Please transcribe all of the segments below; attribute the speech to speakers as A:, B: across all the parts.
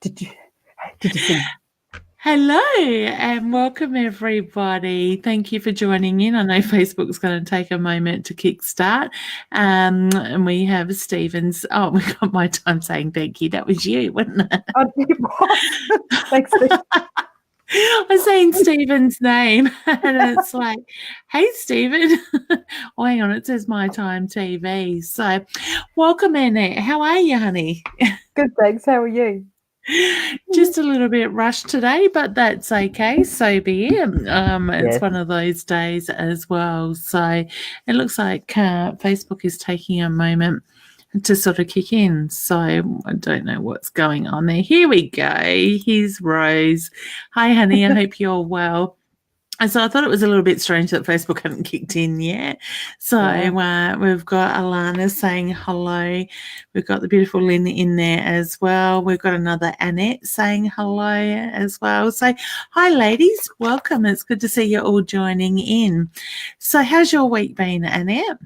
A: Did you see?
B: Hello and welcome everybody. Thank you for joining in. I know Facebook's going to take a moment to kickstart. And we have Stephen's. Oh, we got my time saying thank you. That was you, wasn't it?
A: Oh, it was. Thanks, Steve.
B: I was saying Stephen's name and it's like, hey, Stephen. Oh, hang on, it says My Time TV. So welcome, Annette. How are you, honey?
A: Good, thanks. How are you?
B: Just a little bit rushed today, but that's okay. So be it. It's
A: Yes.
B: one of those days as well. So it looks like Facebook is taking a moment to sort of kick in. So I don't know what's going on there. Here we go. Here's Rose. Hi, honey. I hope you're well. And so I thought it was a little bit strange that Facebook hadn't kicked in yet. So we've got Alana saying hello. We've got the beautiful Lynn in there as well. We've got another Annette saying hello as well. So hi, ladies. Welcome. It's good to see you all joining in. So how's your week been, Annette?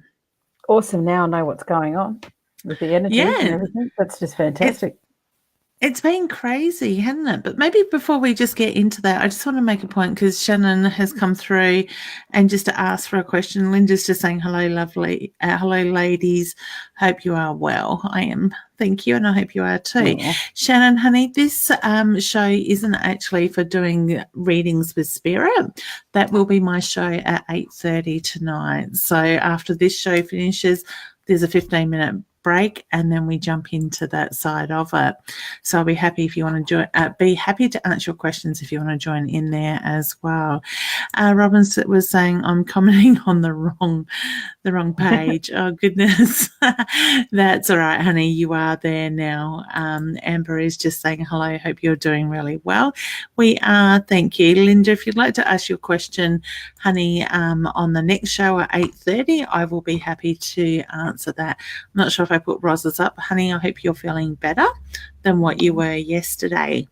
A: Awesome. Now I know what's going on with the energy and everything. That's just fantastic.
B: It's been crazy, hasn't it? But maybe before we just get into that, I just want to make a point because Shannon has come through and just to ask for a question. Linda's just saying, hello, lovely. Hello, ladies. Hope you are well. I am. Thank you. And I hope you are too. Yeah. Shannon, honey, this show isn't actually for doing readings with spirit. That will be my show at 8:30 tonight. So after this show finishes, there's a 15-minute break and then we jump into that side of it. So I'll be happy if you want to join, be happy to answer your questions if you want to join in there as well. Robin was saying I'm commenting on the wrong page. Oh goodness. That's all right, honey. You are there now. Amber is just saying hello. Hope you're doing really well. We are. Thank you. Linda, if you'd like to ask your question, honey, on the next show at 8:30, I will be happy to answer that. I'm not sure if I put Roz's up. Honey, I hope you're feeling better than what you were yesterday.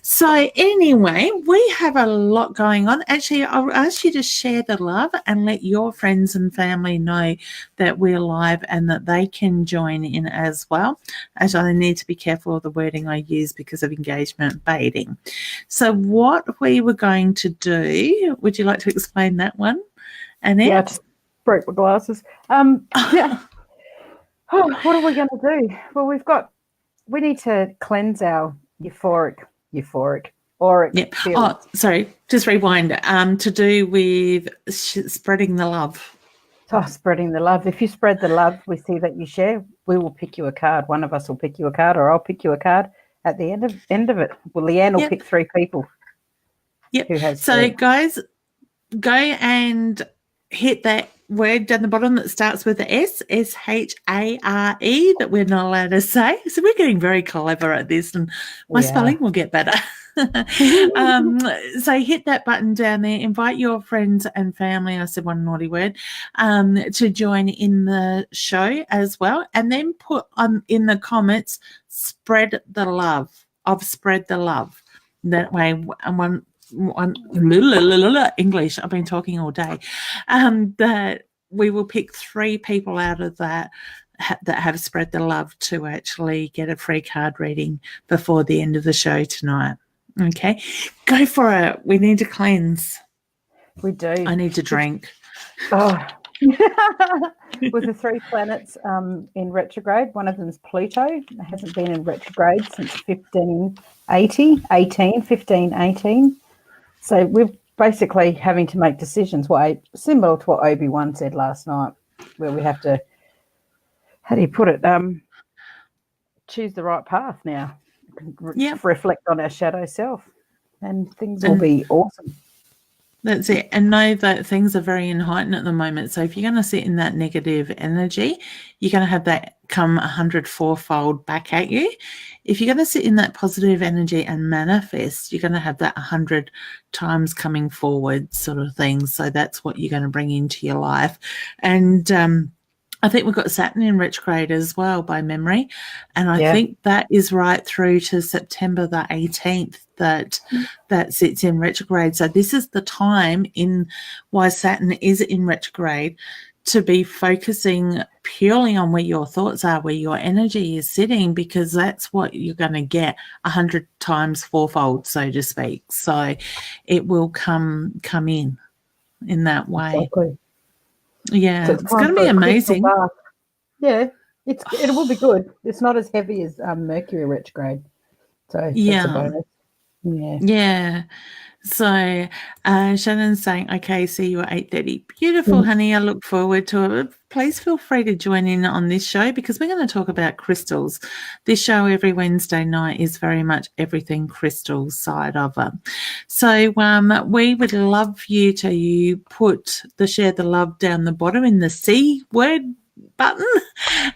B: So anyway, we have a lot going on. Actually, I'll ask you to share the love and let your friends and family know that we're live and that they can join in as well. As I need to be careful of the wording I use because of engagement baiting. So what we were going to do, would you like to explain that one, Annette?
A: Yeah, I just broke my glasses. Yeah. Oh, what are we going to do? Well, we need to cleanse our auric
B: field. Oh, sorry, just rewind. To do with spreading the love.
A: Oh, spreading the love. If you spread the love, we see that you share, we will pick you a card. One of us will pick you a card or I'll pick you a card at the end of it. Well, Leanne will pick 3 people.
B: Yep. So, guys, go and hit that word down the bottom that starts with the S-H-A-R-E that we're not allowed to say. So we're getting very clever at this and my spelling will get better. So hit that button down there, invite your friends and family, I said one naughty word, to join in the show as well. And then put in the comments, spread the love. I've spread the love. That way one English, I've been talking all day, that we will pick 3 people out of that have spread the love to actually get a free card reading before the end of the show tonight. Okay, go for it. We need to cleanse.
A: We do.
B: I need to drink.
A: Oh. With the 3 planets in retrograde, one of them is Pluto. It hasn't been in retrograde since 1518. So we're basically having to make decisions, similar to what Obi-Wan said last night, where we have to, how do you put it, choose the right path now, reflect on our shadow self, and things will be awesome.
B: That's it. And know that things are very heightened at the moment. So if you're going to sit in that negative energy, you're going to have that come 104-fold back at you. If you're going to sit in that positive energy and manifest, you're going to have that 100 times coming forward sort of thing. So that's what you're going to bring into your life. And I think we've got Saturn in retrograde as well by memory. And I think that is right through to September the 18th that sits in retrograde. So this is the time in why Saturn is in retrograde to be focusing purely on where your thoughts are, where your energy is sitting, because that's what you're going to get 100 times fourfold, so to speak. So it will come in that way.
A: Exactly.
B: Yeah,
A: So
B: it's going to be
A: a crystal
B: amazing.
A: bath. Yeah, it will be good. It's not as heavy as Mercury retrograde, so that's a
B: Yeah.
A: bonus. Yeah.
B: Yeah. So Shannon's saying, okay, see you at 8:30. Beautiful, honey. I look forward to it. Please feel free to join in on this show because we're going to talk about crystals. This show every Wednesday night is very much everything crystal side of it. So we would love you to put the share the love down the bottom in the C word button.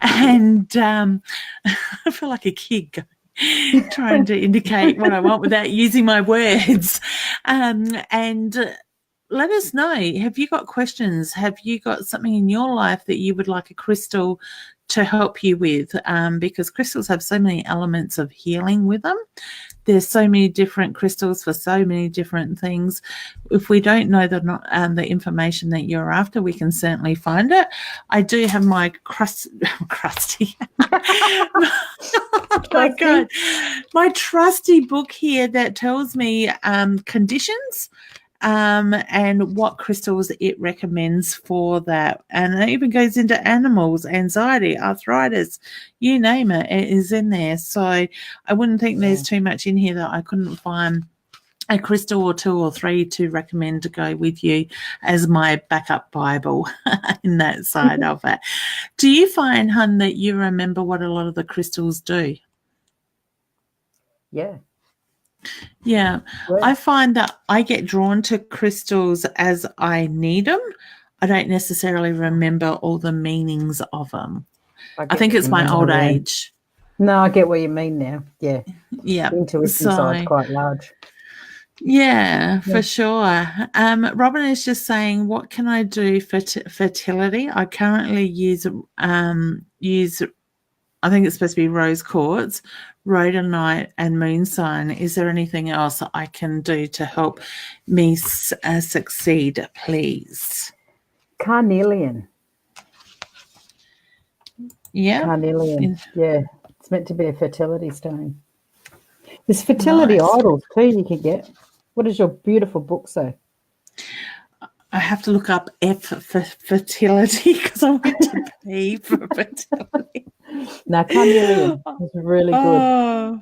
B: And I feel like a kid going, trying to indicate what I want without using my words. And let us know, have you got questions? Have you got something in your life that you would like a crystal to help you with? Because crystals have so many elements of healing with them. There's so many different crystals for so many different things. If we don't know the information that you're after, we can certainly find it. I do have my crusty. Oh my God. My trusty book here that tells me conditions and what crystals it recommends for that. And it even goes into animals, anxiety, arthritis, you name it, it is in there. So I wouldn't think there's too much in here that I couldn't find a crystal or 2 or 3 to recommend to go with you as my backup Bible in that side of it. Do you find, hun, that you remember what a lot of the crystals do?
A: Yeah.
B: Yeah, I find that I get drawn to crystals as I need them. I don't necessarily remember all the meanings of them. I think it's my old age.
A: No, I get what you mean now. Yeah.
B: Yeah.
A: The intuition side's quite large.
B: Yeah, for sure. Robin is just saying, what can I do for fertility? I currently use I think it's supposed to be rose quartz, rhodonite, and moonstone. Is there anything else I can do to help me succeed, please?
A: Carnelian.
B: Yeah.
A: Carnelian. Yeah. It's meant to be a fertility stone. There's fertility idols too you can get. What does your beautiful book say?
B: I have to look up F for fertility because I went to P for fertility.
A: No, carnelian is really good.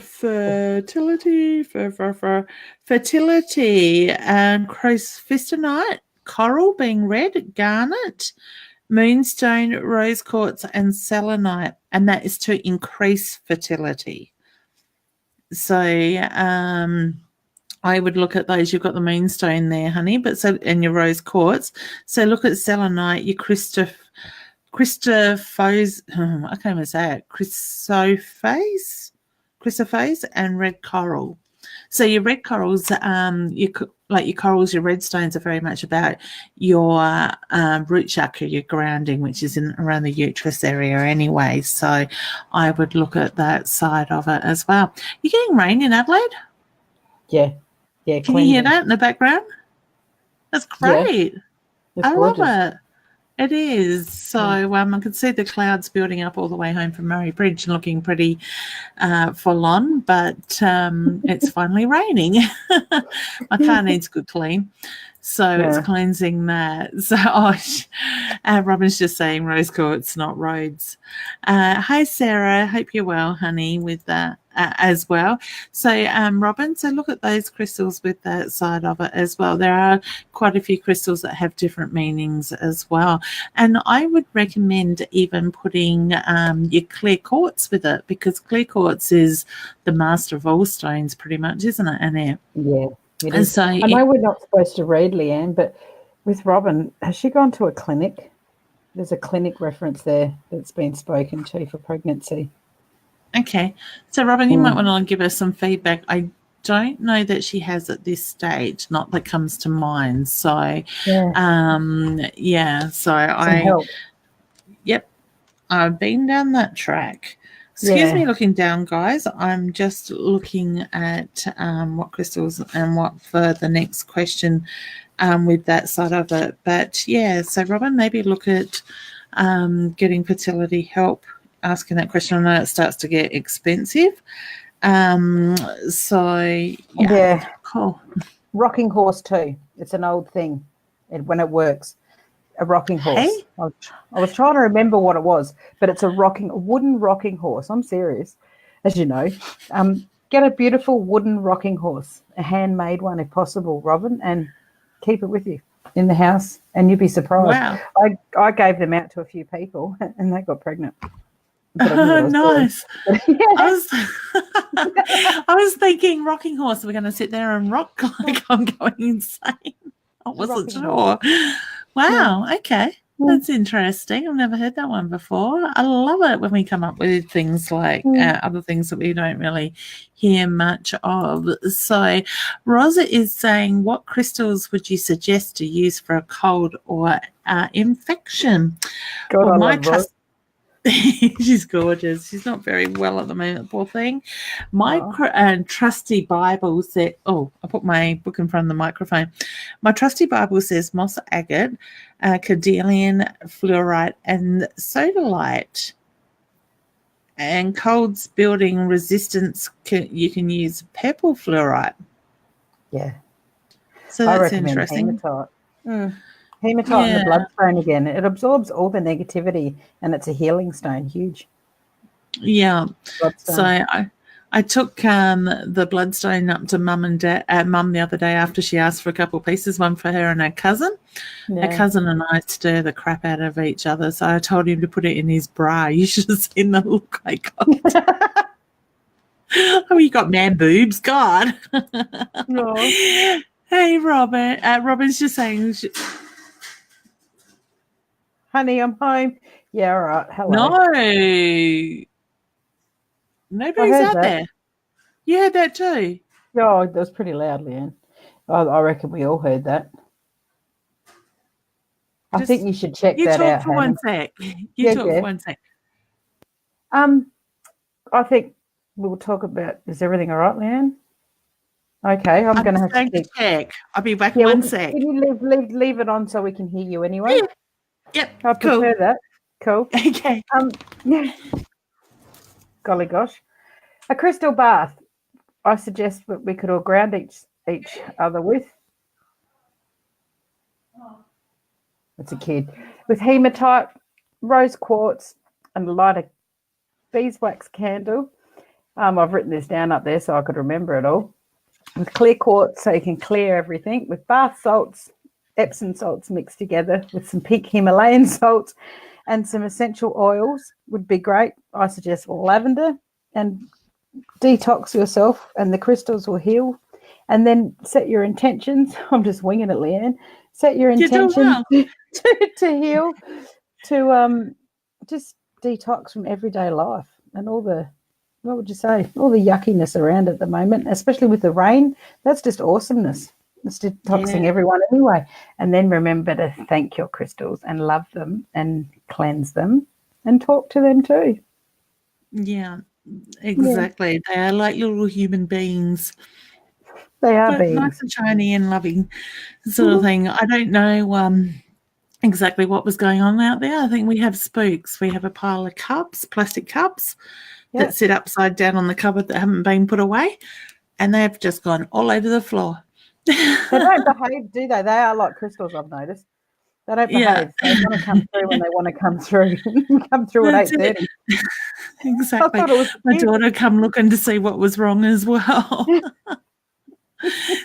B: Fertility, fertility, chrysophystonite, coral being red, garnet, moonstone, rose quartz, and selenite, and that is to increase fertility. So, I would look at those. You've got the moonstone there, honey, and your rose quartz. So look at selenite, your chrysophase, I can't even say it, chrysophase, and red coral. So your red corals, your corals, your red stones are very much about your root chakra, your grounding, which is around the uterus area anyway. So I would look at that side of it as well. You're getting rain in Adelaide?
A: Yeah. Yeah.
B: Can you hear that in the background? That's great.
A: Yeah.
B: I love it. It is. So I can see the clouds building up all the way home from Murray Bridge and looking pretty full on, but it's finally raining. My car needs a good clean. So it's cleansing that. So Robin's just saying rose quartz, not roads. Hi, Sarah. Hope you're well, honey, with that as well. So, Robin, so look at those crystals with that side of it as well. There are quite a few crystals that have different meanings as well. And I would recommend even putting your clear quartz with it because clear quartz is the master of all stones pretty much, isn't it, Annette?
A: Yeah. So I know we're not supposed to read, Leanne, but with Robin, has she gone to a clinic? There's a clinic reference there that's been spoken to for pregnancy.
B: Okay. So, Robin, you might want to give us some feedback. I don't know that she has at this stage, not that comes to mind. So, I've been down that track. Excuse me looking down, guys. I'm just looking at what crystals and what for the next question with that side of it. But yeah, so Robin, maybe look at getting fertility help, asking that question. I know it starts to get expensive. So
A: Yeah.
B: cool.
A: Rocking horse too. It's an old thing when it works. A rocking horse.
B: Hey?
A: I was trying to remember what it was, but it's a wooden rocking horse. I'm serious, as you know. Get a beautiful wooden rocking horse, a handmade one if possible, Robin, and keep it with you in the house, and you'd be surprised.
B: Wow.
A: I gave them out to a few people, and they got pregnant.
B: Nice.
A: Yeah.
B: I was thinking rocking horse. We're going to sit there and rock like I'm going insane. I wasn't sure. Wow. Yeah. Okay. That's interesting. I've never heard that one before. I love it when we come up with things like other things that we don't really hear much of. So Rosa is saying, what crystals would you suggest to use for a cold or infection?
A: God, well, I love Rosa.
B: She's gorgeous. She's not very well at the moment, poor thing. My trusty Bible said, I put my book in front of the microphone. My trusty Bible says moss agate, cadelian fluorite, and sodalite. And colds building resistance, you can use purple fluorite.
A: Yeah.
B: So that's interesting.
A: Hematite and the bloodstone again. It absorbs all the negativity, and it's a healing stone. Huge.
B: Yeah. Bloodstone. So I took the bloodstone up to Mum the other day after she asked for a couple of pieces, one for her and her cousin. Yeah. Her cousin and I stir the crap out of each other, so I told him to put it in his bra. You should have seen the look I got. Oh, you got man boobs, God. No. Hey, Robin. Robin's just saying.
A: Honey, I'm home. Yeah, all right. Hello.
B: No. Nobody's out there. You heard that too?
A: Yeah, that was pretty loud, Leanne. I reckon we all heard that. I think you should check that out.
B: You talk for 1 sec. You talk for 1 sec.
A: I think we'll talk about, is everything all right, Leanne? Okay, I'm going to have to
B: check. I'll be back in 1 sec.
A: Can you leave it on so we can hear you anyway?
B: Yeah. Yep.
A: I prefer that. Cool.
B: Okay.
A: Yeah. Golly gosh. A crystal bath. I suggest that we could all ground each other with. It's a kid. With hematite, rose quartz, and light a beeswax candle. I've written this down up there so I could remember it all. With clear quartz so you can clear everything. With bath salts, Epsom salts mixed together with some pink Himalayan salts and some essential oils would be great. I suggest lavender, and detox yourself and the crystals will heal. And then set your intentions. I'm just winging it, Leanne. Set your intentions to heal, to just detox from everyday life and all the, what would you say, all the yuckiness around at the moment, especially with the rain. That's just awesomeness. It's detoxing everyone anyway. And then remember to thank your crystals and love them and cleanse them and talk to them too.
B: Yeah, exactly. They are like little human beings.
A: They are beings.
B: Nice and shiny and loving sort of thing. I don't know exactly what was going on out there. I think we have spooks. We have a pile of cups, plastic cups, that sit upside down on the cupboard that haven't been put away, and they've just gone all over the floor.
A: They don't behave, do they? They are like crystals, I've noticed. They don't behave. They want to come through when they want to come through. Come through at 8:30.
B: Exactly. My daughter come looking to see what was wrong as well.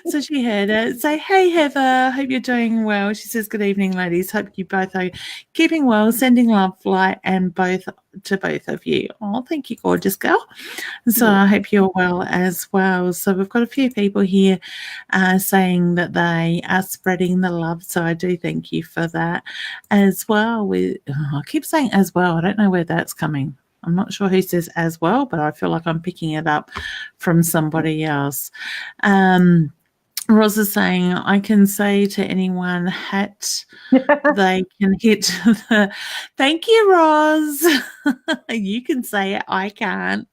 B: So she heard it say, "Hey Heather, hope you're doing well." She says, "Good evening, ladies. Hope you both are keeping well. Sending love, light, and both of you." Oh, thank you, gorgeous girl. So I hope you're well as well. So we've got a few people here saying that they are spreading the love. So I do thank you for that as well. I keep saying as well. I don't know where that's coming. I'm not sure who says as well, but I feel like I'm picking it up from somebody else. Roz is saying, I can say to anyone, hat, they can hit the. Thank you, Roz. You can say it. I can't.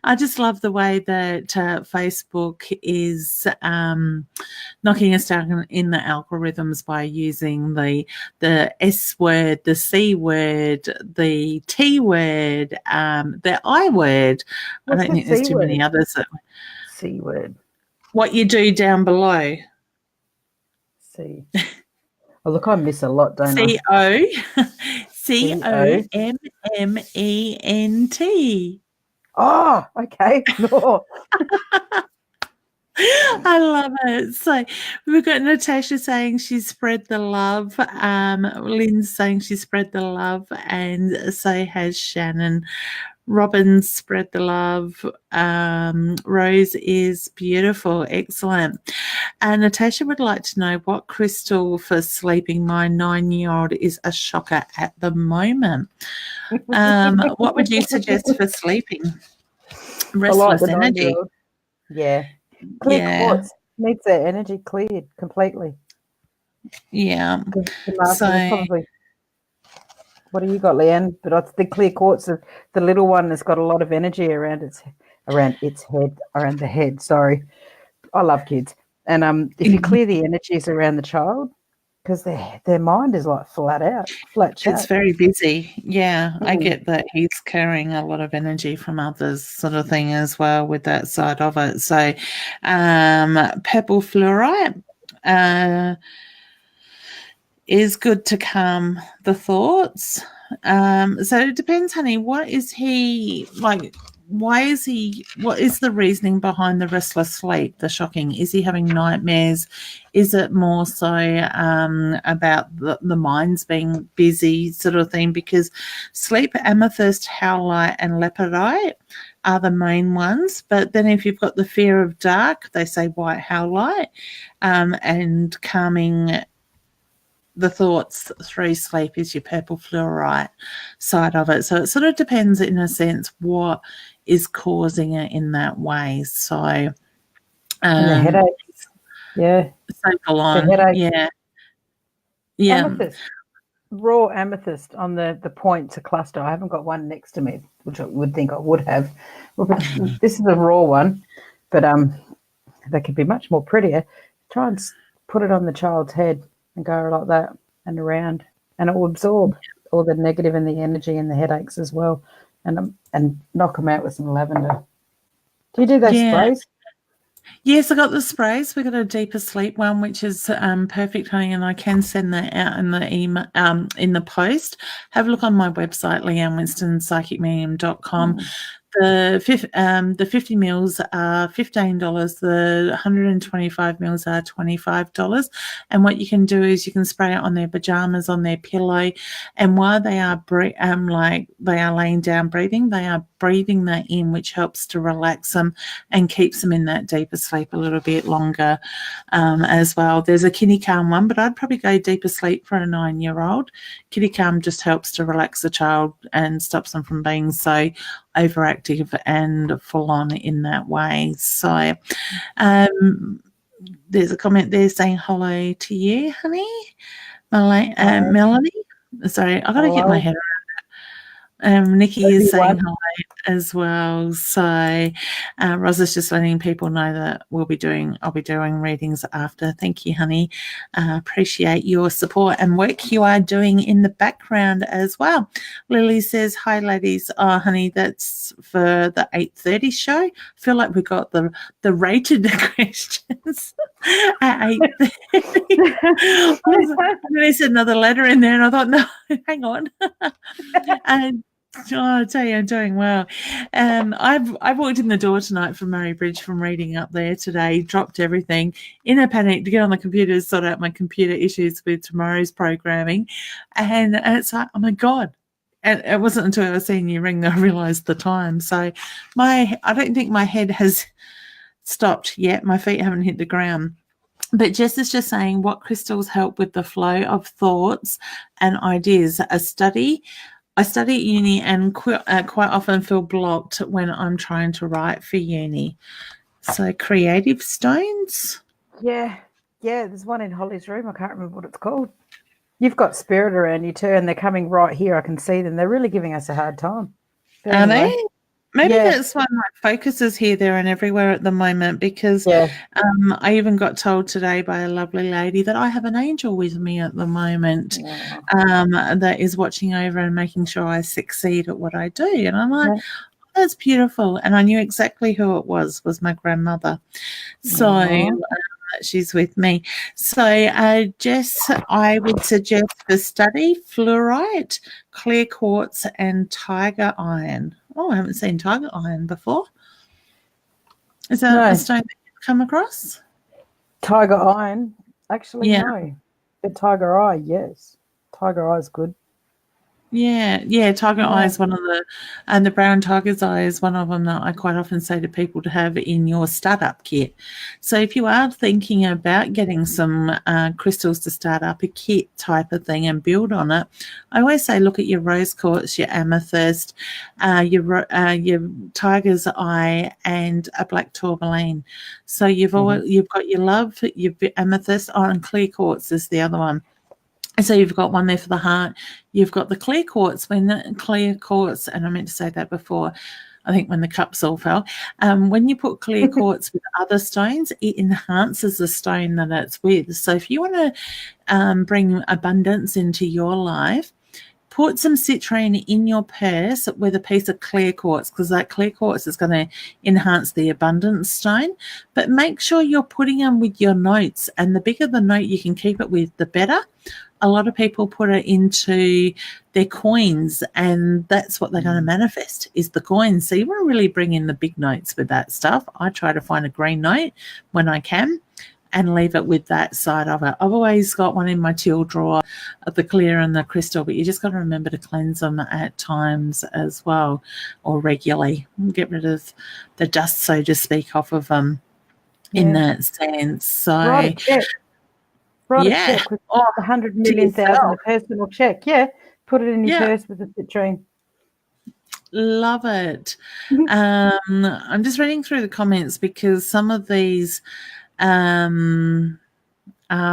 B: I just love the way that Facebook is knocking us down in the algorithms by using the S word, the C word, the T word, the I word.
A: What's
B: I don't
A: the
B: think there's
A: C
B: too many
A: word?
B: others.
A: C word.
B: What you do down below.
A: C. Oh, look, I miss a lot, don't I?
B: COMMENT.
A: Oh, okay. No.
B: I love it. So we've got Natasha saying she spread the love. Lynn's saying she spread the love, and so has Shannon. Robin spread the love. Rose is beautiful. Excellent. And Natasha would like to know what crystal for sleeping. My 9-year-old is a shocker at the moment. What would you suggest for sleeping? Restless
A: I like the
B: energy.
A: 9-year-old. Yeah. Clear quartz needs their energy cleared completely.
B: Yeah.
A: The master is probably. What do you got, Leanne? But the clear quartz, the little one has got a lot of energy around its head, around the head. Sorry, I love kids, and if you clear the energies around the child, because their mind is like flat chat.
B: It's very busy. Yeah, I get that he's carrying a lot of energy from others, sort of thing as well with that side of it. So, purple fluorite is good to calm the thoughts. So it depends, honey. What is he like? Why is he? What is the reasoning behind the restless sleep? The shocking? Is he having nightmares? Is it more so about the mind's being busy, sort of thing? Because sleep, amethyst, howlite, and leopardite are the main ones. But then if you've got the fear of dark, they say white howlite, and calming the thoughts through sleep is your purple fluorite side of it. So it sort of depends, in a sense, what is causing it in that way. So,
A: and the headaches, yeah,
B: so full on, yeah.
A: Amethyst, raw amethyst on the points, a cluster. I haven't got one next to me, which I would think I would have. Well, but this is a raw one, but they could be much more prettier. Try and put it on the child's head and go like that and around, and it will absorb all the negative and the energy and the headaches as well, and knock them out with some lavender. Do you do those sprays?
B: Yes, I got the sprays. We got a deeper sleep one, which is perfect, honey, and I can send that out in the email, in the post. Have a look on my website, leannewinstonpsychicmedium.com. The 50 mils are $15. The 125 mils are $25. And what you can do is you can spray it on their pajamas, on their pillow, and while they are laying down breathing, they are breathing that in, which helps to relax them and keeps them in that deeper sleep a little bit longer as well. There's a Kitty Calm one, but I'd probably go deeper sleep for a 9-year-old. Kitty Calm just helps to relax the child and stops them from being so overactive and full on in that way. So there's a comment there saying hello to you, honey. Melanie. Sorry, I got to get my head around it. Nikki is saying hello as well. So Roz is just letting people know that I'll be doing readings after. Thank you, honey. Appreciate your support and work you are doing in the background as well. Lily says, hi ladies. Oh honey, that's for the 8:30 show. I feel like we got the rated questions at 8:30. There's another letter in there and I thought, no, hang on. And I tell you, I'm doing well. I walked in the door tonight from Murray Bridge from reading up there today, dropped everything in a panic to get on the computer to sort out my computer issues with tomorrow's programming. And it's like, oh my God. And it wasn't until I was seeing you ring that I realised the time. So I don't think my head has stopped yet. My feet haven't hit the ground. But Jess is just saying what crystals help with the flow of thoughts and ideas. I study at uni and quite often feel blocked when I'm trying to write for uni. So creative stones.
A: Yeah. There's one in Holly's room. I can't remember what it's called. You've got spirit around you too, and they're coming right here. I can see them. They're really giving us a hard time. But
B: Are
A: anyway,
B: they? Maybe
A: yeah,
B: that's why my focus is here, there, and everywhere at the moment, because
A: yeah.
B: I even got told today by a lovely lady that I have an angel with me at the moment,
A: Oh,
B: that is watching over and making sure I succeed at what I do. And I'm like,
A: yeah.
B: that's beautiful. And I knew exactly who it was my grandmother. So
A: Aw.
B: she's with me. So, Jess, I would suggest for study fluorite, clear quartz, and tiger iron. Oh, I haven't seen tiger iron before. Is that a
A: No,
B: stone that you've come across?
A: tiger iron. Actually,
B: Yeah.
A: no. But tiger eye, yes. Tiger eye is good.
B: Yeah, tiger eye
A: Yeah.
B: is one of and the brown tiger's eye is one of them that I quite often say to people to have in your startup kit. So if you are thinking about getting some crystals to start up a kit type of thing and build on it, I always say look at your rose quartz, your amethyst, your tiger's eye, and a black tourmaline. So you've got your love, your amethyst, and clear quartz is the other one. So you've got one there for the heart. You've got the clear quartz. And I meant to say that before, I think when the cups all fell. When you put clear quartz with other stones, it enhances the stone that it's with. So if you want to bring abundance into your life, put some citrine in your purse with a piece of clear quartz, because that clear quartz is going to enhance the abundance stone. But make sure you're putting them with your notes, and the bigger the note you can keep it with, the better. A lot of people put it into their coins, and that's what they're going to manifest is the coins. So you want to really bring in the big notes with that stuff. I try to find a green note when I can and leave it with that side of it. I've always got one in my teal drawer of the clear and the crystal, but you just got to remember to cleanse them at times as well, or regularly. Get rid of the dust, so to speak, off of them in that sense. So
A: Write a check. Write a
B: yeah,
A: check with 100 million thousand, a personal check. Yeah. Put it in your purse with a citrine.
B: Love it. I'm just reading through the comments because some of these are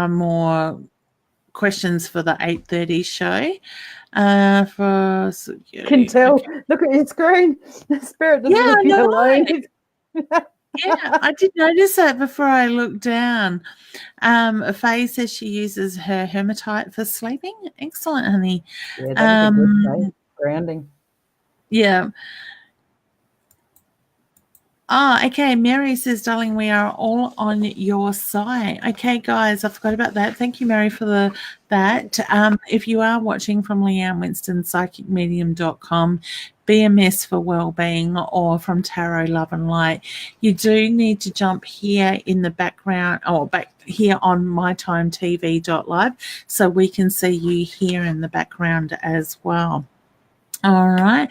B: more questions for the 8:30 show.
A: Can tell. Okay. Look at your screen. The spirit doesn't leave you alone.
B: Yeah, I did notice that before I looked down. Faye says she uses her hematite for sleeping. Excellent, honey.
A: Yeah, that'd be good, Faye. Grounding.
B: Yeah. Okay. Mary says, darling, we are all on your side. Okay, guys, I forgot about that. Thank you, Mary, for that. If you are watching from Leanne Winston, psychicmedium.com, BMS for Wellbeing, or from Tarot Love and Light, you do need to jump here in the background, or back here on mytimetv.live, so we can see you here in the background as well. All right.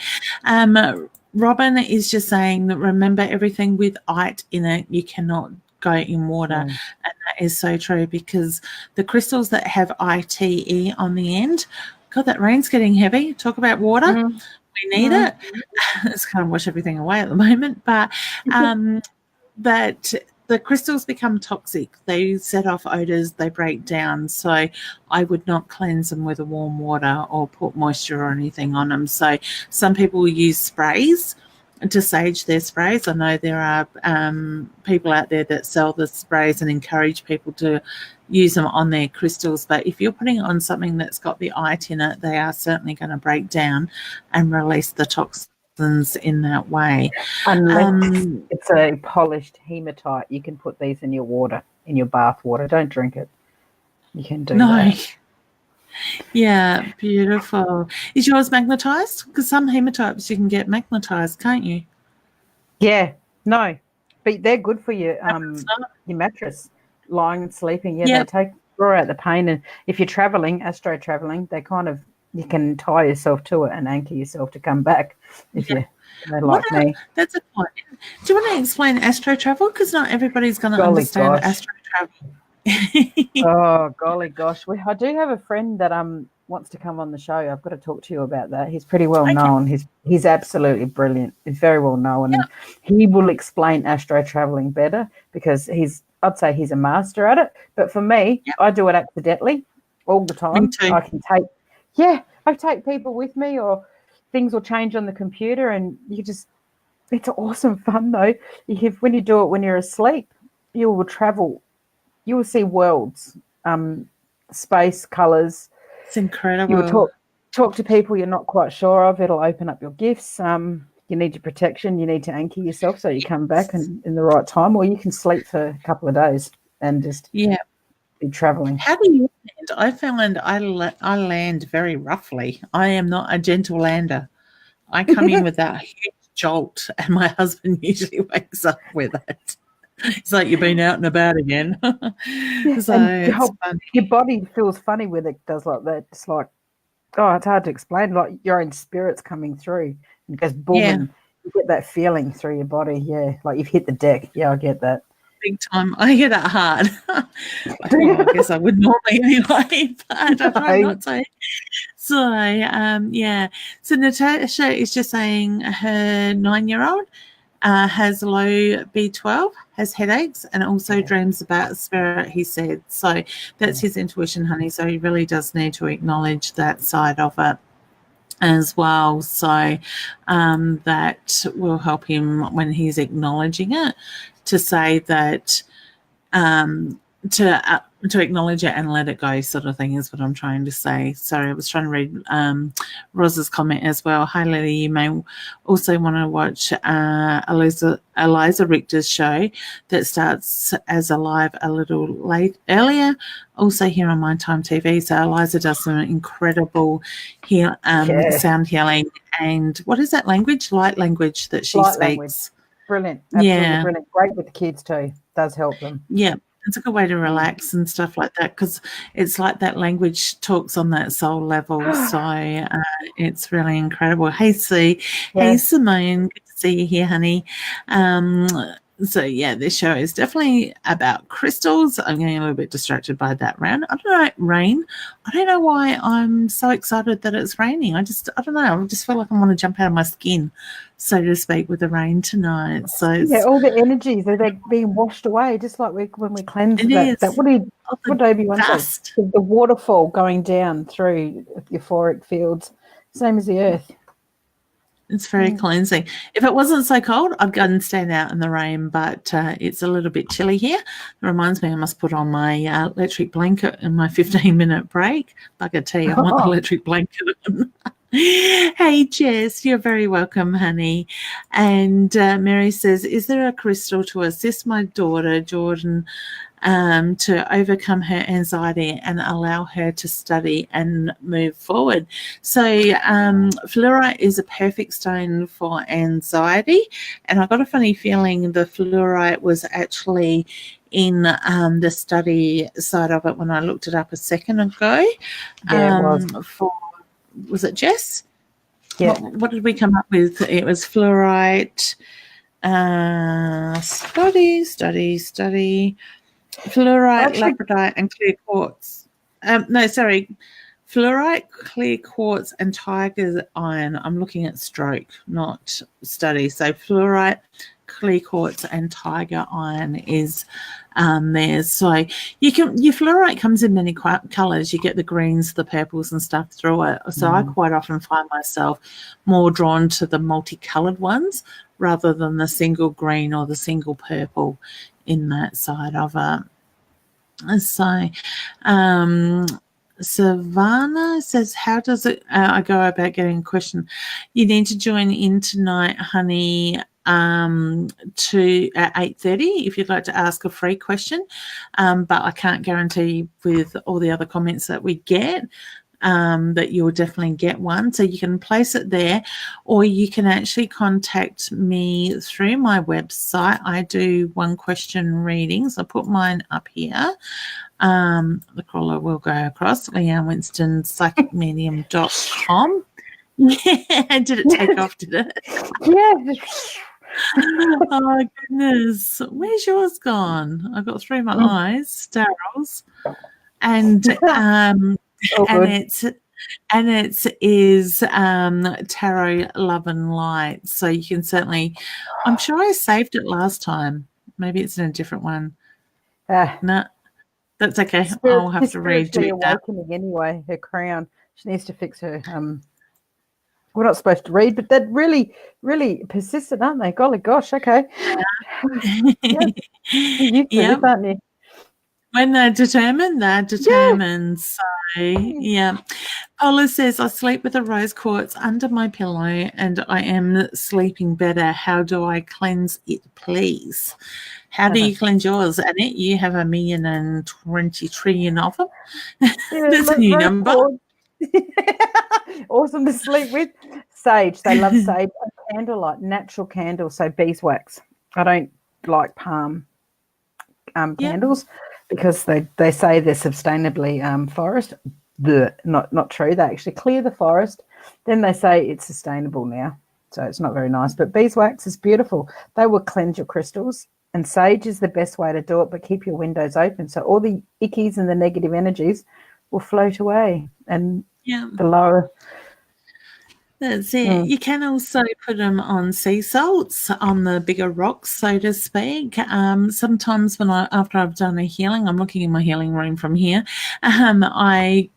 B: Robin is just saying that remember everything with it in it, you cannot go in water. And that is so true, because the crystals that have ITE on the end, God, that rain's getting heavy. Talk about water. We need it. It's kind of wash everything away at the moment. But that the crystals become toxic. They set off odors, they break down. So I would not cleanse them with a warm water or put moisture or anything on them. So some people use sprays to sage their sprays. I know there are people out there that sell the sprays and encourage people to use them on their crystals. But if you're putting it on something that's got the IT in it, they are certainly going to break down and release the toxins in that way.
A: Unless it's a polished hematite, you can put these in your water, in your bath water. Don't drink it. You can do that.
B: Yeah, beautiful. Is yours magnetized? Because some hematites you can get magnetized, can't you?
A: Yeah, no, but they're good for your mattress, lying and sleeping. Yeah, they draw out the pain. And if you're traveling, astro traveling, they kind of, you can tie yourself to it and anchor yourself to come back if you're like me.
B: That's a point. Do you want to explain astro travel? Because not everybody's going to understand astro travel.
A: Oh, golly gosh. I do have a friend that wants to come on the show. I've got to talk to you about that. He's pretty well known. He's absolutely brilliant. He's very well known. And he will explain astro traveling better, because he's I'd say he's a master at it. But for me,
B: Yep.
A: I do it accidentally all the time.
B: Me too.
A: I take people with me, or things will change on the computer, and it's awesome fun though. When you do it when you're asleep, you will travel, you will see worlds, space, colours.
B: It's incredible.
A: You will talk to people you're not quite sure of. It'll open up your gifts. You need your protection. You need to anchor yourself so you come back in the right time, or you can sleep for a couple of days and just be traveling.
B: How do you land? I found I land very roughly. I am not a gentle lander. I come in with that huge jolt, and my husband usually wakes up with it. It's like you've been out and about again. So
A: your body feels funny when it does like that. It's like, it's hard to explain. Like your own spirit's coming through and it goes boom, and you get that feeling through your body. Yeah, like you've hit the deck. Yeah, I get that.
B: Big time. I hear that hard. I guess I would normally anyway, but I try not to. So, So Natasha is just saying her 9-year-old has low B12, has headaches, and also dreams about spirit, he said. So that's his intuition, honey. So he really does need to acknowledge that side of it as well. So that will help him when he's acknowledging it, to say that to acknowledge it and let it go, sort of thing, is what I'm trying to say. Sorry, I was trying to read Roz's comment as well. Hi, Lily. You may also want to watch Eliza Richter's show that starts as alive a little earlier, also here on My Time TV. So Eliza does some incredible sound healing. And what is that language? Light language that she speaks.
A: Language. Brilliant. Absolutely brilliant. Great with the kids too. Does help them.
B: Yeah. It's a good way to relax and stuff like that, because it's like that language talks on that soul level. So it's really incredible. Hey, Sue. Yeah. Hey, Simone. Good to see you here, honey. So, this show is definitely about crystals. I'm getting a little bit distracted by that rain. I don't know why I'm so excited that it's raining. I don't know. I just feel like I want to jump out of my skin, so to speak, with the rain tonight. So
A: all the energies, they're being washed away, just like when we cleanse that. What did Obi-Wan say? The waterfall going down through euphoric fields, same as the earth.
B: It's very cleansing. If it wasn't so cold, I'd go and stand out in the rain, but it's a little bit chilly here. It reminds me I must put on my electric blanket in my 15-minute break. Bugger tea, I want the electric blanket on. Hey, Jess, you're very welcome, honey. And Mary says, is there a crystal to assist my daughter, Jordan, to overcome her anxiety and allow her to study and move forward? So fluorite is a perfect stone for anxiety, and I got a funny feeling the fluorite was actually in the study side of it when I looked it up a second ago. Was it Jess?
A: Yeah.
B: What did we come up with? It was fluorite, study. Fluorite, labradorite, and clear quartz. Fluorite, clear quartz, and tiger iron. I'm looking at stroke, not study. So fluorite, clear quartz, and tiger iron is there. So your fluorite comes in many colours. You get the greens, the purples, and stuff through it. So I quite often find myself more drawn to the multicoloured ones rather than the single green or the single purple in that side of it. So Savannah says, how does it I go about getting a question? You need to join in tonight, honey, to at 8:30 if you'd like to ask a free question, but I can't guarantee with all the other comments that we get that you'll definitely get one. So you can place it there, or you can actually contact me through my website. I do one question readings. I put mine up here. The crawler will go across, Leanne Winston, psychicmedium.com. Yeah, did it take off, did it?
A: Yeah.
B: Oh, goodness. Where's yours gone? I've got through my eyes, Daryl's. And it is Tarot Love and Light. So you can certainly, I'm sure I saved it last time. Maybe it's in a different one. No, that's okay. I'll have
A: She's
B: to
A: spiritually
B: redo that.
A: awakening anyway. Her crown. She needs to fix her. We're not supposed to read, but they're really, really persistent, aren't they? Golly gosh. Okay. Yep. You're used to this,
B: Yep.
A: aren't you?
B: When they're determined, they're
A: Yeah.
B: determined. So, yeah. Paula says, I sleep with a rose quartz under my pillow and I am sleeping better. How do I cleanse it, please? How do you cleanse yours, Annette? You have 1,020,000,000,000,000 of them. There's a new
A: Rose
B: number.
A: quartz. Awesome to sleep with. Sage. They love sage. Candlelight, natural candles. So beeswax. I don't like palm candles because they say they're sustainably forest. Not true. They actually clear the forest. Then they say it's sustainable now. So it's not very nice. But beeswax is beautiful. They will cleanse your crystals. And sage is the best way to do it, but keep your windows open. So all the ickies and the negative energies will float away. And the lower...
B: That's it. You can also put them on sea salts, on the bigger rocks, so to speak. Sometimes after I've done a healing, I'm looking in my healing room from here, I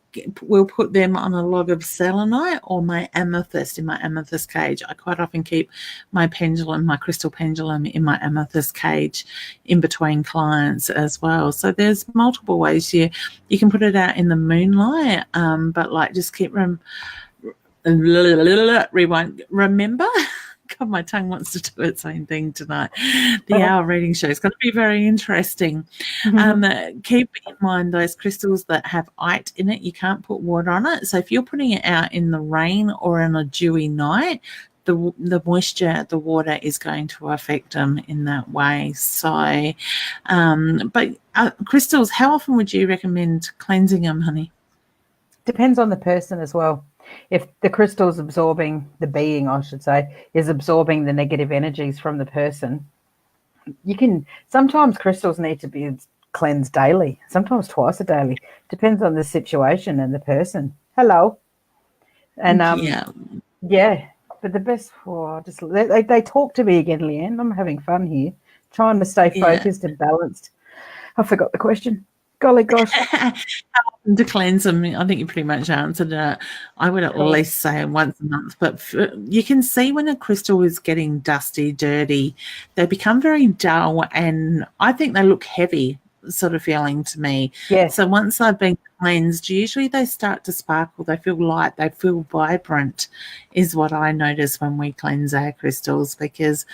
B: will put them on a log of selenite or my amethyst in my amethyst cage. I quite often keep my pendulum, my crystal pendulum, in my amethyst cage in between clients as well. So there's multiple ways you can put it out in the moonlight, but like just keep rewind. Remember, God, my tongue wants to do its own thing tonight. The hour reading show is going to be very interesting. Keep in mind those crystals that have ice in it. You can't put water on it. So if you're putting it out in the rain or on a dewy night, the moisture, the water is going to affect them in that way. So, but crystals, how often would you recommend cleansing them, honey?
A: Depends on the person as well. If the crystal's absorbing, the being, I should say, is absorbing the negative energies from the person, sometimes crystals need to be cleansed daily, sometimes twice a daily. Depends on the situation and the person. Hello. And yeah, but the best they talk to me again, Leanne. I'm having fun here, trying to stay focused and balanced. I forgot the question. Golly gosh.
B: To cleanse them, I think you pretty much answered it. I would at least say once a month, but you can see when a crystal is getting dusty, dirty, they become very dull, and I think they look heavy, sort of feeling to me.
A: Yes.
B: So once they've been cleansed, usually they start to sparkle, they feel light, they feel vibrant, is what I notice when we cleanse our crystals, because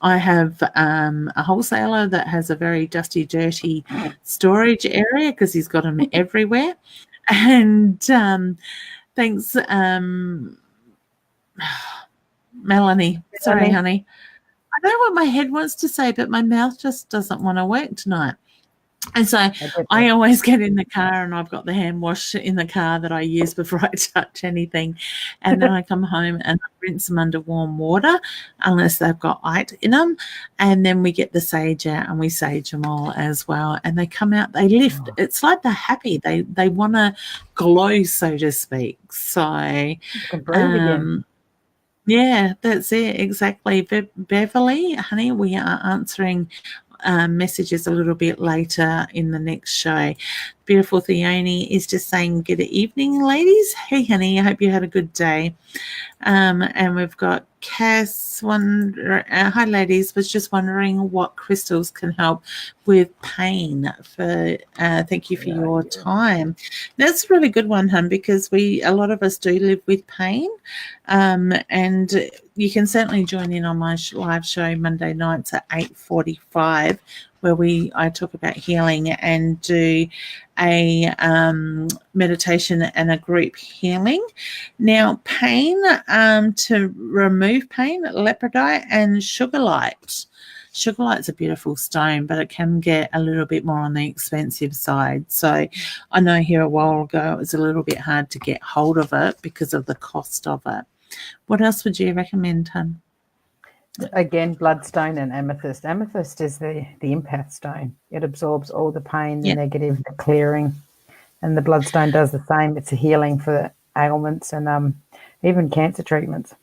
B: I have a wholesaler that has a very dusty, dirty storage area because he's got them everywhere. And thanks, Melanie. Sorry, honey. I know what my head wants to say, but my mouth just doesn't want to work tonight. And so I always get in the car and I've got the hand wash in the car that I use before I touch anything. And then I come home and I rinse them under warm water unless they've got ice in them. And then we get the sage out and we sage them all as well. And they come out, they lift. Oh. It's like they're happy. They want to glow, so to speak. So, yeah, that's it. Exactly. Beverly, honey, we are answering messages a little bit later in the next show. Beautiful Theone is just saying good evening, ladies. Hey, honey, I hope you had a good day. And we've got Cass. Hi, ladies. Was just wondering what crystals can help with pain. Thank you for your time. That's a really good one, hun, because a lot of us do live with pain. And you can certainly join in on my live show Monday nights at 8:45, where I talk about healing and do a meditation and a group healing. Now, pain, to remove pain, leopardite and sugarlight. Sugarlight's a beautiful stone, but it can get a little bit more on the expensive side. So I know here a while ago it was a little bit hard to get hold of it because of the cost of it. What else would you recommend, hun?
A: Again, bloodstone and amethyst. Amethyst is the empath stone. It absorbs all the pain, the negative, the clearing, and the bloodstone does the same. It's a healing for ailments and even cancer treatments.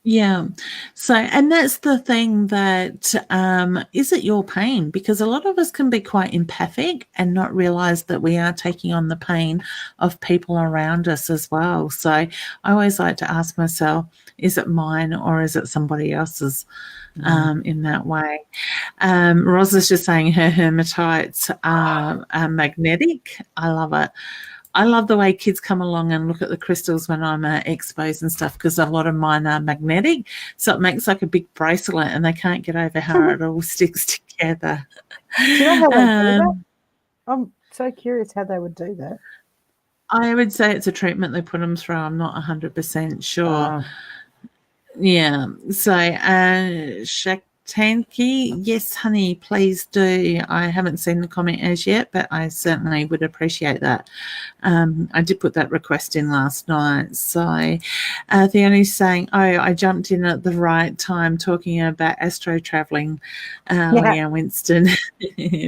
B: Yeah. So, and that's the thing that is it your pain? Because a lot of us can be quite empathic and not realize that we are taking on the pain of people around us as well. So, I always like to ask myself, is it mine or is it somebody else's in that way? Roz is just saying her hematite are magnetic. I love it. I love the way kids come along and look at the crystals when I'm at expos and stuff because a lot of mine are magnetic. So it makes like a big bracelet and they can't get over how it all sticks together.
A: Do you know how they do that? I'm so curious how they would do that.
B: I would say it's a treatment they put them through. I'm not 100% sure. Yeah. So, Shaktanki, yes, honey, please do. I haven't seen the comment as yet, but I certainly would appreciate that. I did put that request in last night. So, Theone's saying, oh, I jumped in at the right time talking about astro traveling, Leanne Winston.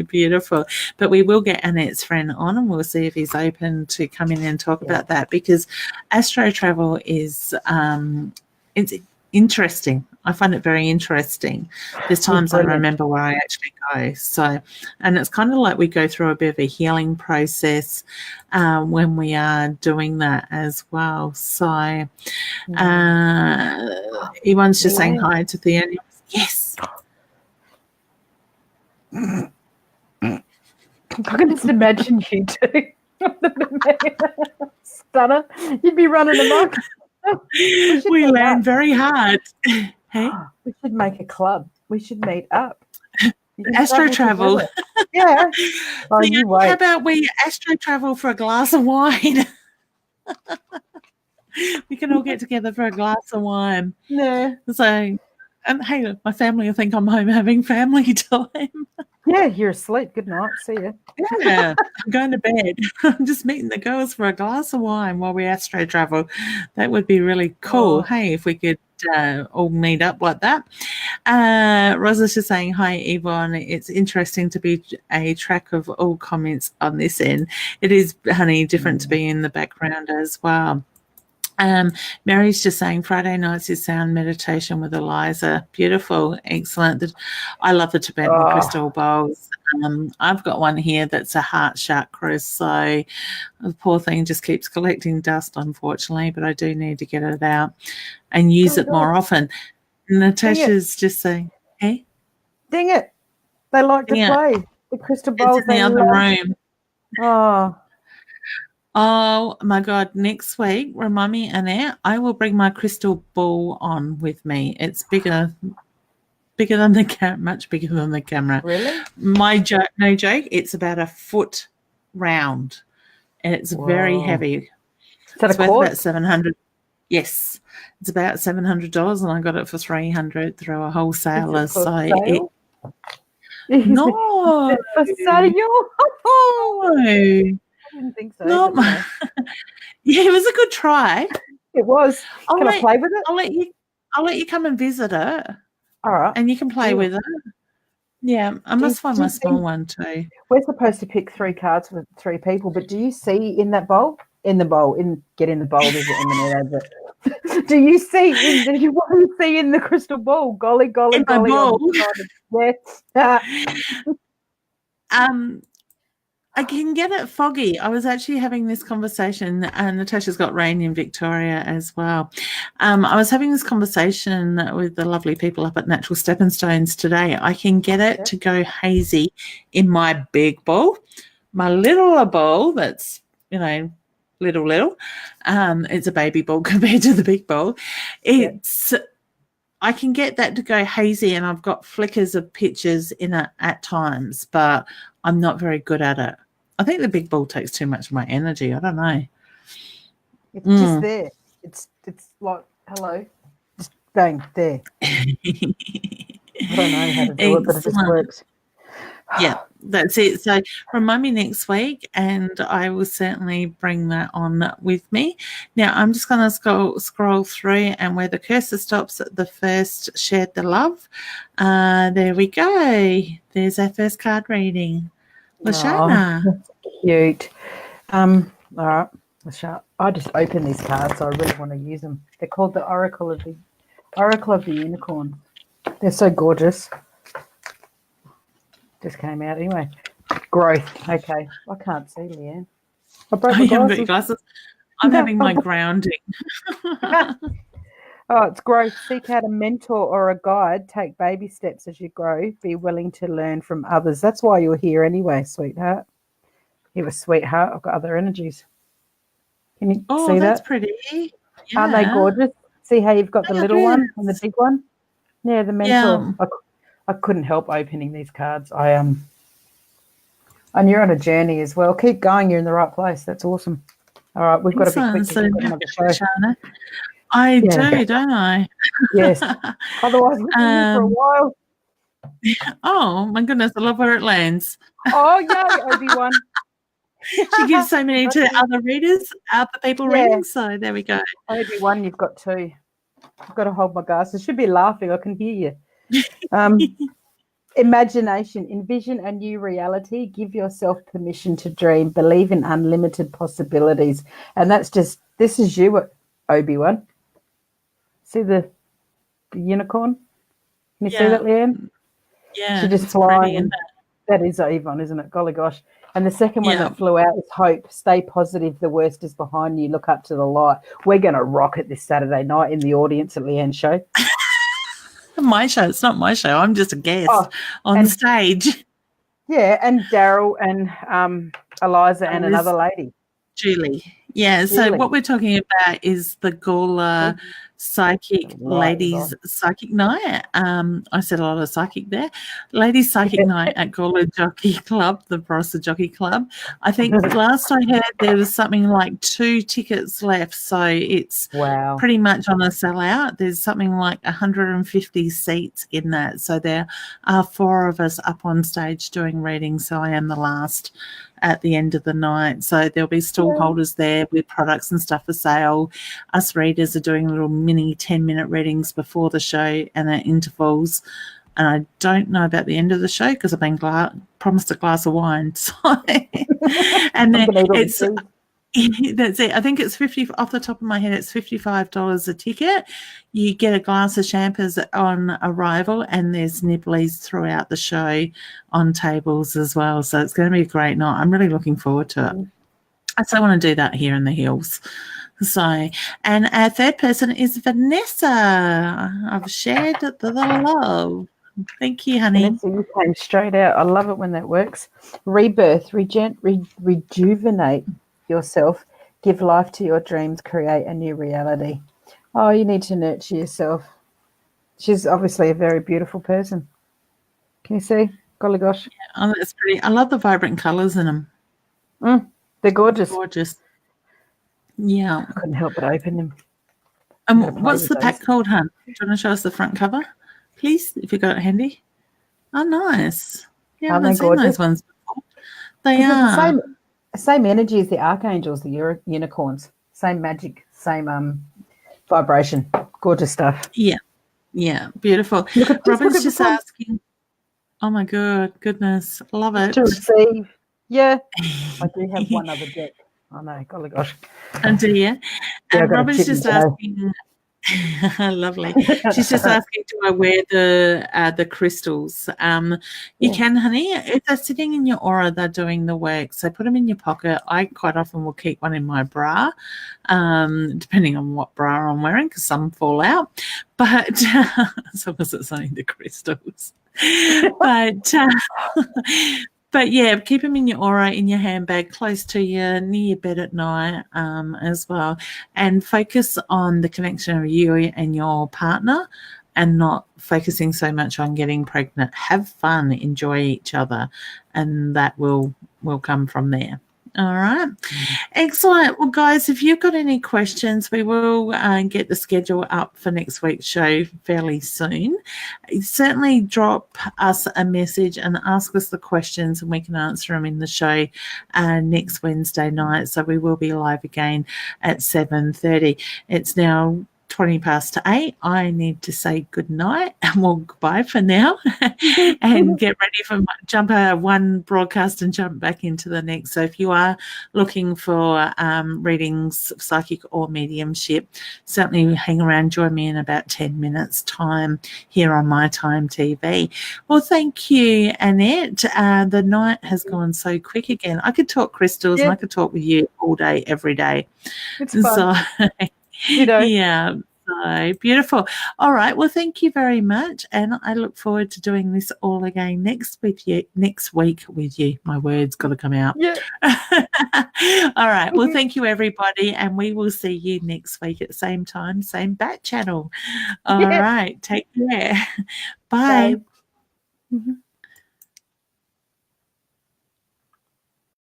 B: Beautiful. But we will get Annette's friend on and we'll see if he's open to come in and talk about that because astro travel is it's interesting. I find it very interesting. There's times I remember where I actually go. So, and it's kind of like we go through a bit of a healing process when we are doing that as well. So, Yvonne's just saying hi to Theone. Yes.
A: I can just imagine you two. Stunner. You'd be running amok.
B: We learn very hard. Hey?
A: We should make a club. We should meet up.
B: Astro travel.
A: Yeah. Oh,
B: you wait. How about we astro travel for a glass of wine? We can all get together for a glass of wine.
A: Yeah.
B: So, and hey, my family will think I'm home having family time.
A: Yeah, you're asleep. Good night. See you.
B: Yeah, I'm going to bed. I'm just meeting the girls for a glass of wine while we astro travel. That would be really cool. Oh. Hey, if we could all meet up like that. Rosa's just saying, hi, Yvonne. It's interesting to be a track of all comments on this end. It is, honey, different to be in the background as well. Mary's just saying Friday nights is sound meditation with Eliza. Beautiful, excellent. I love the Tibetan crystal bowls. I've got one here that's a heart chakra, so the poor thing just keeps collecting dust, unfortunately, but I do need to get it out and use it more often. Natasha's just saying, hey?
A: Dang it. They like to play. The crystal bowls.
B: It's in the other room.
A: Oh,
B: my God. Next week, remind me, Annette, I will bring my crystal ball on with me. It's bigger than the much bigger than the camera.
A: Really?
B: No joke, it's about a foot round and it's very heavy.
A: Is that
B: it's worth about $700. Yes. It's about $700 and I got it for $300 through a wholesaler.
A: So no. For sale? I didn't think so.
B: Yeah, it was a good try.
A: It was. Can I play with it?
B: I'll let you come and visit it.
A: All right.
B: And you can play with it. Yeah, I must find my small one too.
A: We're supposed to pick 3 cards for 3 people, but do you see in that bowl? Get in the bowl, there's an M&A. Do you see what do you see in the crystal ball? Golly.
B: In my bowl.
A: Yeah.
B: I can get it foggy. I was actually having this conversation, and Natasha's got rain in Victoria as well. I was having this conversation with the lovely people up at Natural Stepping Stones today. I can get it to go hazy in my big bowl. My little bowl that's, little. It's a baby bowl compared to the big bowl. I can get that to go hazy, and I've got flickers of pictures in it at times, but I'm not very good at it. I think the big ball takes too much of my energy. I don't know.
A: It's just there. It's like, hello, just bang, there. I don't know how to do it, but it just works.
B: Yeah, that's it. So remind me next week, and I will certainly bring that on with me. Now, I'm just going to scroll through, and where the cursor stops at the first shared the love. There we go. There's our first card reading. Lashana.
A: That's cute. All right, Lashana. I just opened these cards, so I really want to use them. They're called the Oracle of the Oracle of the Unicorn. They're so gorgeous. Just came out anyway. Growth. Okay. I can't see, Leanne. I broke my
B: You haven't got your
A: glasses.
B: glasses? I'm having my grounding.
A: Oh, it's growth. Seek out a mentor or a guide. Take baby steps as you grow. Be willing to learn from others. That's why you're here anyway, sweetheart. You have a sweetheart. I've got other energies. Can you see
B: That's
A: that?
B: pretty. Yeah.
A: Aren't they gorgeous? See how you've got the little one and the big one? Yeah, the mentor.
B: Yeah.
A: I couldn't help opening these cards. And you're on a journey as well. Keep going. You're in the right place. That's awesome. All right, we've got to be quick.
B: So,
A: We've got another show.
B: I do, don't I?
A: Yes. Otherwise, we'll be here for a while.
B: Oh, my goodness. I love where it lands.
A: Oh, yay, Obi-Wan.
B: She gives so many to other readers, other people reading. So there we go.
A: Obi-Wan, you've got two. I've got to hold my glasses. Should be laughing. I can hear you. Imagination. Envision a new reality. Give yourself permission to dream. Believe in unlimited possibilities. And that's just, this is you, Obi-Wan. See the unicorn? Can you see that, Leanne?
B: Yeah.
A: She just flying. That is Avon, isn't it? Golly gosh. And the second one that flew out is hope. Stay positive. The worst is behind you. Look up to the light. We're going to rock it this Saturday night in the audience at Leanne's show.
B: My show. It's not my show. I'm just a guest on stage.
A: Yeah, and Daryl and Eliza and another lady.
B: Julie. Yeah, so what we're talking about is the Gawler Psychic Ladies Psychic Night. I said a lot of psychic there. Ladies Psychic Night at Gawler Jockey Club, the Barossa Jockey Club. I think last I heard there was something like 2 tickets left, so it's pretty much on a sellout. There's something like 150 seats in that, so there are 4 of us up on stage doing readings, so I am the last at the end of the night. So there'll be stall holders there with products and stuff for sale. Us readers are doing little mini 10-minute readings before the show and at intervals. And I don't know about the end of the show because I've been promised a glass of wine. So and then it's that's it. I think it's off the top of my head, it's $55 a ticket. You get a glass of champers on arrival, and there's nibblies throughout the show on tables as well. So it's going to be a great night. I'm really looking forward to it. I still want to do that here in the hills. So, and our third person is Vanessa. I've shared the love. Thank you, honey.
A: Vanessa, you came straight out. I love it when that works. Rebirth, rejuvenate yourself, give life to your dreams, create a new reality. Oh, you need to nurture yourself. She's obviously a very beautiful person. Can you see? Golly gosh.
B: Yeah, oh, that's pretty. I love the vibrant colours in them.
A: They're gorgeous.
B: Gorgeous. Yeah.
A: I couldn't help but open them.
B: What's the pack called, hon? Do you want to show us the front cover, please, if you got it handy? Oh, nice. Yeah, I haven't seen those ones before. They are.
A: Same energy as the archangels, the unicorns. Same magic, same vibration. Gorgeous stuff.
B: Yeah, beautiful. Robin's just asking. Oh my goodness, love it.
A: To receive. Yeah, I do have one other deck. Oh no, golly gosh.
B: And do you? And Robin's just asking. Lovely. She's just asking, do I wear the crystals? You can, honey. If they're sitting in your aura, they're doing the work. So put them in your pocket. I quite often will keep one in my bra, depending on what bra I'm wearing, because some fall out. But as long as it's only the crystals. But yeah, keep them in your aura, in your handbag, close to you, near your bed at night as well. And focus on the connection of you and your partner and not focusing so much on getting pregnant. Have fun, enjoy each other, and that will come from there. All right. Excellent. Well, guys, if you've got any questions, we will get the schedule up for next week's show fairly soon. Certainly drop us a message and ask us the questions, and we can answer them in the show next Wednesday night. So we will be live again at 7:30. It's now 20 past 8. I need to say good night, well, goodbye for now, and get ready for jump one broadcast and jump back into the next. So if you are looking for readings, psychic or mediumship, certainly hang around, join me in about 10 minutes time here on My Time TV. Well, thank you, Annette. The night has gone so quick again. I could talk crystals and I could talk with you all day, every day.
A: It's fun.
B: So,
A: Ditto.
B: yeah, so beautiful. All right. Well, thank you very much. And I look forward to doing this all again next week with you. My words got to come out.
A: Yeah.
B: All right. Well, thank you, everybody. And we will see you next week at the same time, same bat channel. All right. Take care. Bye.
A: Mm-hmm.